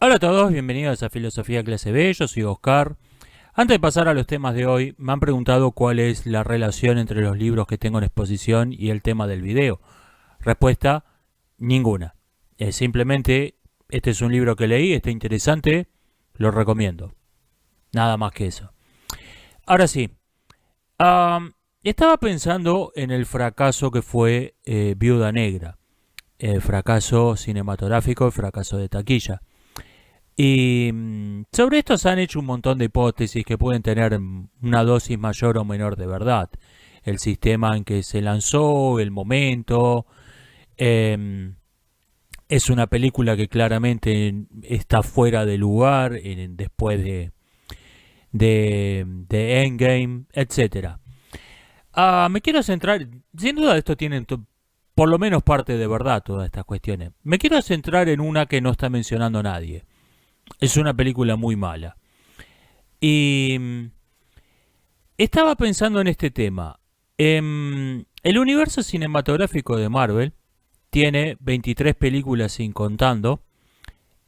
Hola a todos, bienvenidos a Filosofía Clase B, yo soy Oscar. Antes de pasar a los temas de hoy, me han preguntado cuál es la relación entre los libros que tengo en exposición y el tema del video. Respuesta, ninguna. Simplemente, este es un libro que leí, está interesante, lo recomiendo. Nada más que eso. Ahora sí, estaba pensando en el fracaso que fue Viuda Negra. El fracaso cinematográfico, el fracaso de taquilla. Y sobre esto se han hecho un montón de hipótesis que pueden tener una dosis mayor o menor de verdad. El sistema en que se lanzó, el momento. eh, es una película que claramente está fuera de lugar después de Endgame, etcétera. Me quiero centrar, sin duda esto tiene por lo menos parte de verdad todas estas cuestiones. Me quiero centrar en una que no está mencionando nadie. Es una película muy mala. Y estaba pensando en este tema. El universo cinematográfico de Marvel tiene 23 películas sin contando.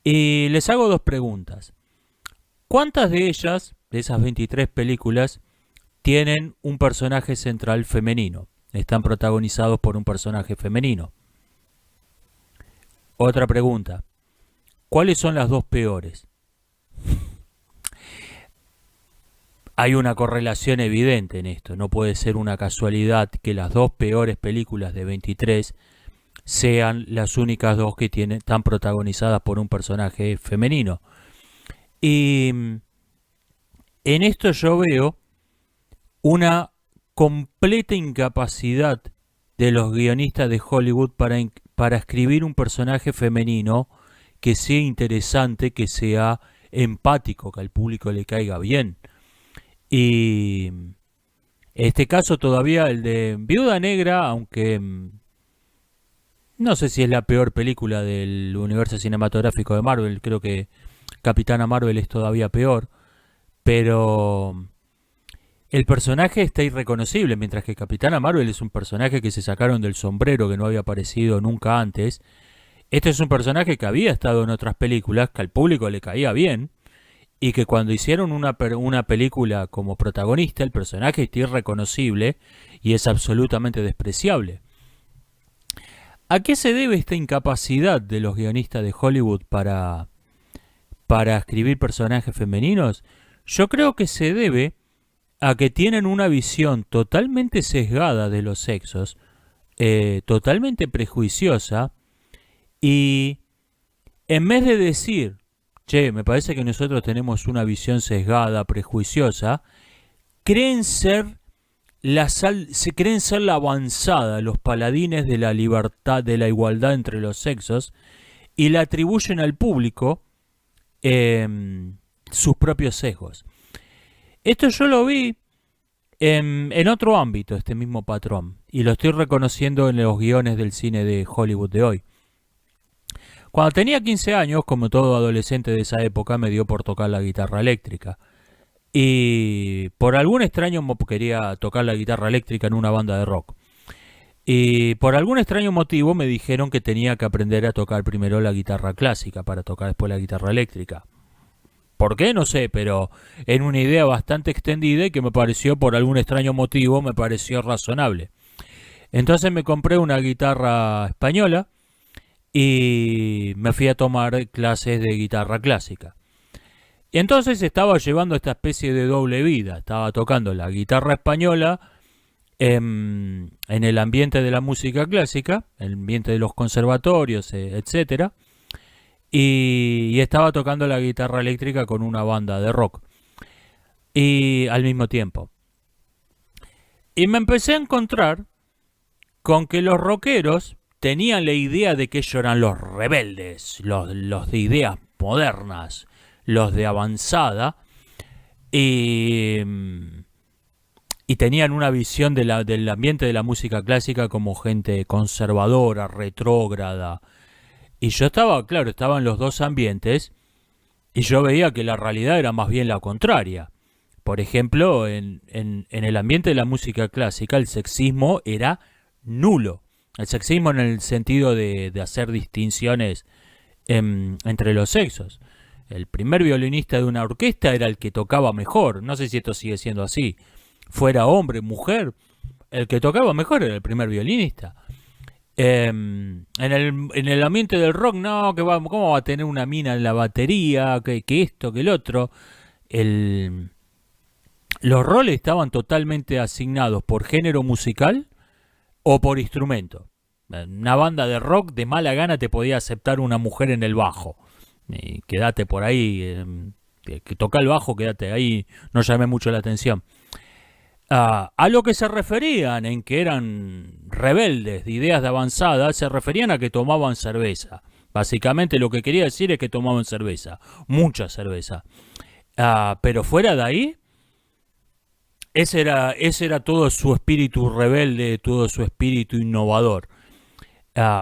Y les hago dos preguntas. ¿Cuántas de ellas, de esas 23 películas, tienen un personaje central femenino? Están protagonizados por un personaje femenino. Otra pregunta. ¿Cuáles son las dos peores? Hay una correlación evidente en esto. No puede ser una casualidad que las dos peores películas de 23 sean las únicas dos que están protagonizadas por un personaje femenino. Y en esto yo veo una completa incapacidad de los guionistas de Hollywood para escribir un personaje femenino que sea interesante, que sea empático, que al público le caiga bien. Y en este caso todavía el de Viuda Negra, aunque no sé si es la peor película del universo cinematográfico de Marvel, creo que Capitana Marvel es todavía peor, pero el personaje está irreconocible, mientras que Capitana Marvel es un personaje que se sacaron del sombrero, que no había aparecido nunca antes. Este es un personaje que había estado en otras películas, que al público le caía bien, y que cuando hicieron una película como protagonista, el personaje está irreconocible y es absolutamente despreciable. ¿A qué se debe esta incapacidad de los guionistas de Hollywood para escribir personajes femeninos? Yo creo que se debe a que tienen una visión totalmente sesgada de los sexos, totalmente prejuiciosa, y en vez de decir, che, me parece que nosotros tenemos una visión sesgada, prejuiciosa, creen ser se creen ser la avanzada, los paladines de la libertad, de la igualdad entre los sexos, y le atribuyen al público eh, sus propios sesgos. Esto yo lo vi en otro ámbito, este mismo patrón, y lo estoy reconociendo en los guiones del cine de Hollywood de hoy. Cuando tenía 15 años, como todo adolescente de esa época, me dio por tocar la guitarra eléctrica. Y por algún extraño quería tocar la guitarra eléctrica en una banda de rock. Y por algún extraño motivo me dijeron que tenía que aprender a tocar primero la guitarra clásica para tocar después la guitarra eléctrica. ¿Por qué? No sé, pero en una idea bastante extendida y que me pareció, por algún extraño motivo, me pareció razonable. Entonces me compré una guitarra española y me fui a tomar clases de guitarra clásica. Y entonces estaba llevando esta especie de doble vida. Estaba tocando la guitarra española en el ambiente de la música clásica, en el ambiente de los conservatorios, etcétera. Y estaba tocando la guitarra eléctrica con una banda de rock. Y al mismo tiempo. Y me empecé a encontrar con que los rockeros tenían la idea de que ellos eran los rebeldes, los de ideas modernas, los de avanzada, y, y tenían una visión del ambiente de la música clásica como gente conservadora, retrógrada. Y yo estaba, claro, estaba en los dos ambientes y yo veía que la realidad era más bien la contraria. Por ejemplo, en el ambiente de la música clásica el sexismo era nulo. El sexismo en el sentido de hacer distinciones entre los sexos. El primer violinista de una orquesta era el que tocaba mejor. No sé si esto sigue siendo así. Fuera hombre, mujer, el que tocaba mejor era el primer violinista. En el ambiente del rock, no, ¿cómo va a tener una mina en la batería? Que esto, que el otro. El, los roles estaban totalmente asignados por género musical o por instrumento. Una banda de rock de mala gana te podía aceptar una mujer en el bajo. Quédate por ahí, que toca el bajo, quédate ahí, no llame mucho la atención. A lo que se referían en que eran rebeldes de ideas de avanzada, se referían a que tomaban cerveza. Básicamente lo que quería decir es que tomaban cerveza, mucha cerveza. Pero fuera de ahí, ese era todo su espíritu rebelde, todo su espíritu innovador.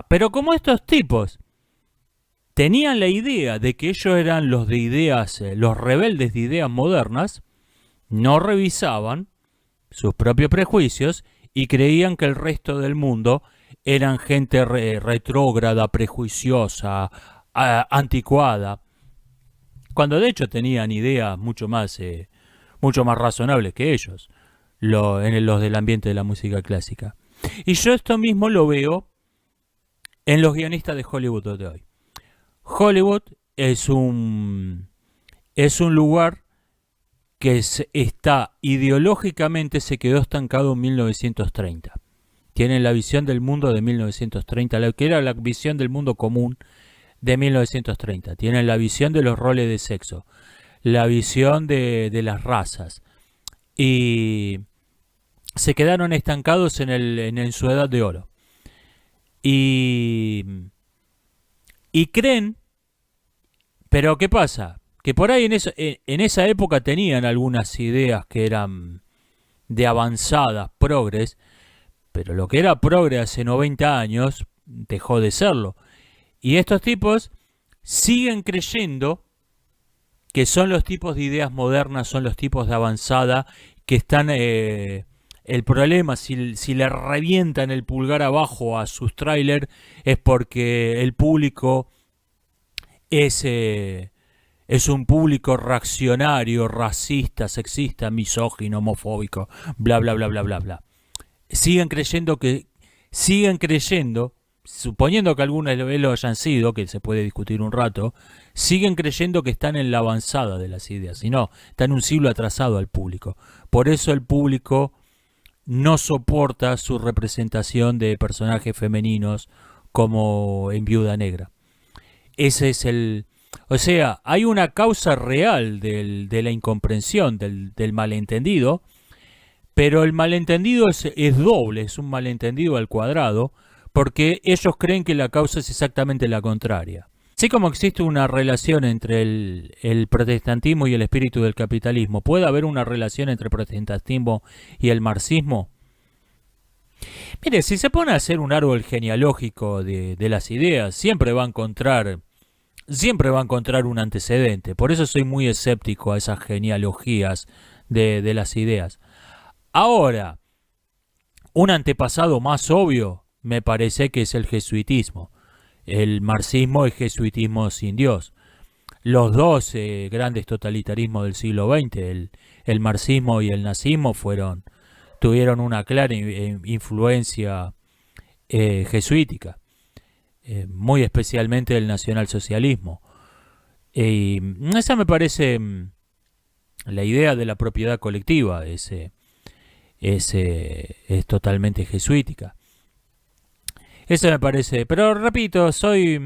Pero como estos tipos tenían la idea de que ellos eran los de ideas, los rebeldes de ideas modernas, no revisaban sus propios prejuicios y creían que el resto del mundo eran gente retrógrada, prejuiciosa, anticuada, cuando de hecho tenían ideas mucho más razonables que ellos, los del ambiente de la música clásica. Y yo esto mismo lo veo en los guionistas de Hollywood de hoy. Hollywood es un lugar que está ideológicamente, se quedó estancado en 1930. Tienen la visión del mundo de 1930, la que era la visión del mundo común de 1930. Tienen la visión de los roles de sexo, la visión de las razas. Y se quedaron estancados en su edad de oro. Y creen, pero ¿qué pasa? Que por ahí en esa época tenían algunas ideas que eran de avanzadas, progres, pero lo que era progre hace 90 años dejó de serlo. Y estos tipos siguen creyendo que son los tipos de ideas modernas, son los tipos de avanzada, que están... el problema, si le revientan el pulgar abajo a sus trailers, es porque el público es un público reaccionario, racista, sexista, misógino, homofóbico, bla, bla, bla, bla, bla, bla. Siguen creyendo, suponiendo que algunos lo hayan sido, que se puede discutir un rato, siguen creyendo que están en la avanzada de las ideas, y no, están un siglo atrasado al público. Por eso el público no soporta su representación de personajes femeninos como en Viuda Negra. Ese es o sea, hay una causa real de la incomprensión, del malentendido, pero el malentendido es doble, es un malentendido al cuadrado, porque ellos creen que la causa es exactamente la contraria. Así como existe una relación entre el protestantismo y el espíritu del capitalismo, ¿puede haber una relación entre el protestantismo y el marxismo? Mire, si se pone a hacer un árbol genealógico de las ideas, siempre va a encontrar un antecedente. Por eso soy muy escéptico a esas genealogías de las ideas. Ahora, un antepasado más obvio me parece que es el jesuitismo. El marxismo es jesuitismo sin Dios. Los dos grandes totalitarismos del siglo XX, el marxismo y el nazismo, tuvieron una clara influencia jesuítica, muy especialmente el nacionalsocialismo. Y esa me parece la idea de la propiedad colectiva, es totalmente jesuítica. Eso me parece, pero repito, soy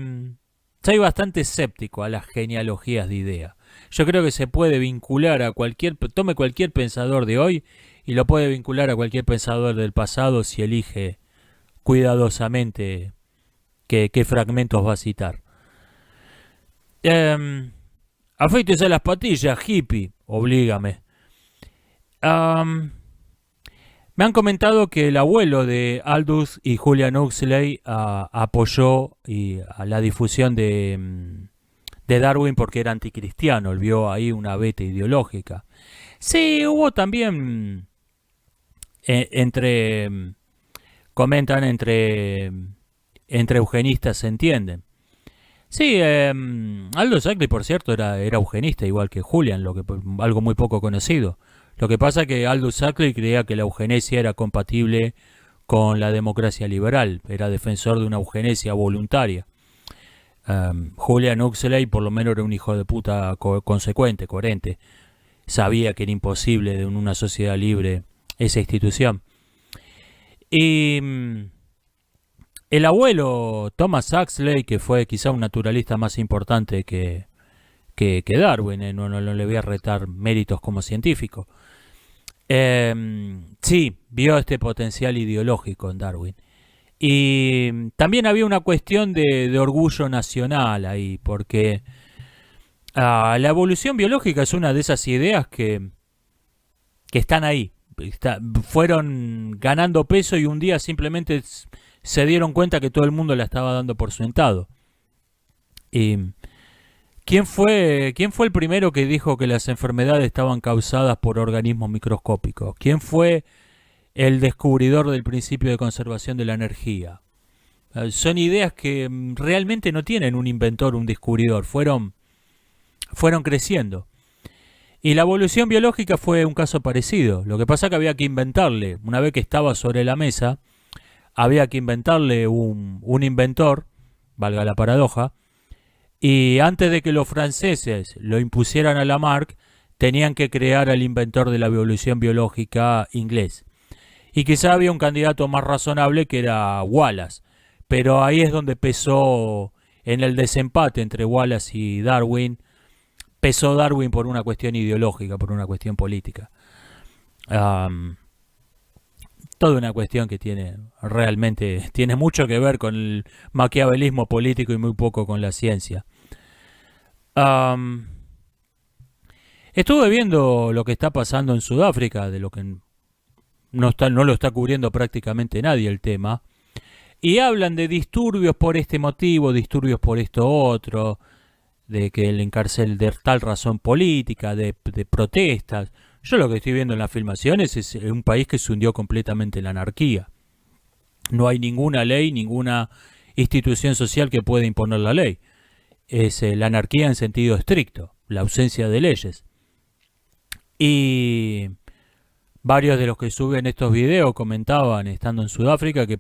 bastante escéptico a las genealogías de idea. Yo creo que se puede vincular a tome cualquier pensador de hoy y lo puede vincular a cualquier pensador del pasado si elige cuidadosamente qué fragmentos va a citar. Afeítese las patillas, hippie, oblígame. Me han comentado que el abuelo de Aldous y Julian Huxley apoyó a la difusión de Darwin porque era anticristiano. Él vio ahí una veta ideológica. Sí, hubo también comentan entre eugenistas se entienden. Sí, Aldous Huxley, por cierto, era eugenista, igual que Julian, algo muy poco conocido. Lo que pasa es que Aldous Huxley creía que la eugenesia era compatible con la democracia liberal, era defensor de una eugenesia voluntaria. Julian Huxley por lo menos era un hijo de puta consecuente, coherente. Sabía que era imposible en una sociedad libre esa institución. Y el abuelo Thomas Huxley, que fue quizá un naturalista más importante que Darwin, no le voy a retar méritos como científico, sí, vio este potencial ideológico en Darwin. Y también había una cuestión de orgullo nacional ahí, porque la evolución biológica es una de esas ideas que están ahí. Fueron ganando peso y un día simplemente se dieron cuenta que todo el mundo la estaba dando por sentado. Y quién fue el primero que dijo que las enfermedades estaban causadas por organismos microscópicos? ¿Quién fue el descubridor del principio de conservación de la energía? Son ideas que realmente no tienen un inventor, un descubridor, fueron creciendo. Y la evolución biológica fue un caso parecido. Lo que pasa es que había que inventarle, una vez que estaba sobre la mesa, había que inventarle un inventor, valga la paradoja, y antes de que los franceses lo impusieran a Lamarck, tenían que crear al inventor de la evolución biológica inglés. Y quizá había un candidato más razonable que era Wallace, pero ahí es donde pesó en el desempate entre Wallace y Darwin, pesó Darwin por una cuestión ideológica, por una cuestión política. Toda una cuestión que realmente tiene mucho que ver con el maquiavelismo político y muy poco con la ciencia. Estuve viendo lo que está pasando en Sudáfrica, de lo que no lo está cubriendo prácticamente nadie el tema, y hablan de disturbios por este motivo, disturbios por esto otro, de que el encarcel de tal razón política, de protestas. Yo lo que estoy viendo en las filmaciones es un país que se hundió completamente en la anarquía. No hay ninguna ley, ninguna institución social que pueda imponer la ley. Es la anarquía en sentido estricto, la ausencia de leyes. Y varios de los que suben estos videos comentaban, estando en Sudáfrica, que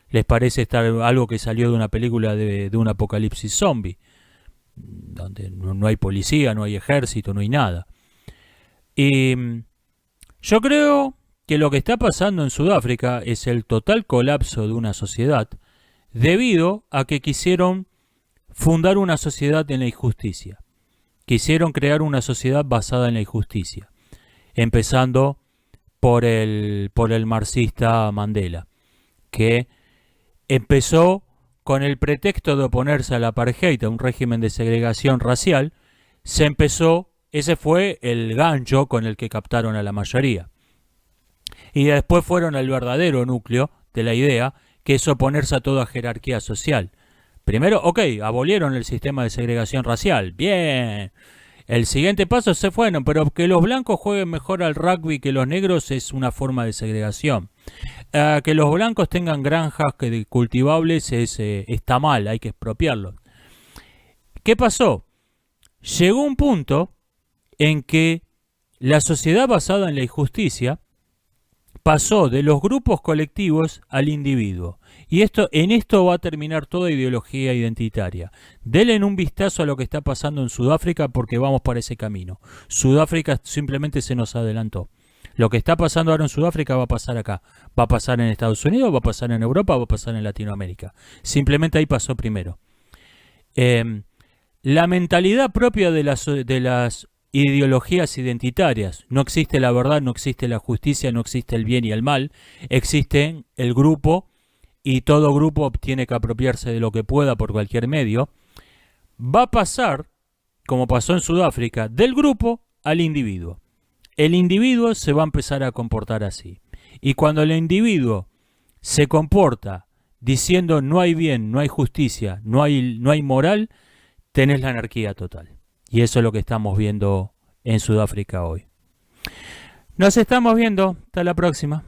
les parece estar algo que salió de una película de un apocalipsis zombie, donde no hay policía, no hay ejército, no hay nada. Y yo creo que lo que está pasando en Sudáfrica es el total colapso de una sociedad debido a que quisieron fundar una sociedad en la injusticia. Quisieron crear una sociedad basada en la injusticia, empezando por el marxista Mandela, que empezó con el pretexto de oponerse al apartheid, a un régimen de segregación racial. Ese fue el gancho con el que captaron a la mayoría. Y después fueron al verdadero núcleo de la idea, que es oponerse a toda jerarquía social. Primero, abolieron el sistema de segregación racial. Bien. El siguiente paso pero que los blancos jueguen mejor al rugby que los negros es una forma de segregación. Que los blancos tengan granjas cultivables está mal, hay que expropiarlos. ¿Qué pasó? Llegó un punto en que la sociedad basada en la injusticia pasó de los grupos colectivos al individuo. Y en esto va a terminar toda ideología identitaria. Denle un vistazo a lo que está pasando en Sudáfrica, porque vamos por ese camino. Sudáfrica simplemente se nos adelantó. Lo que está pasando ahora en Sudáfrica va a pasar acá. Va a pasar en Estados Unidos, va a pasar en Europa, va a pasar en Latinoamérica. Simplemente ahí pasó primero. La mentalidad propia de las ideologías identitarias. No existe la verdad, no existe la justicia, no existe el bien y el mal. Existe el grupo, y todo grupo tiene que apropiarse de lo que pueda por cualquier medio. Va a pasar, como pasó en Sudáfrica, del grupo al individuo. El individuo se va a empezar a comportar así. Y cuando el individuo se comporta diciendo no hay bien, no hay justicia, no hay moral, tenés la anarquía total. Y eso es lo que estamos viendo en Sudáfrica hoy. Nos estamos viendo. Hasta la próxima.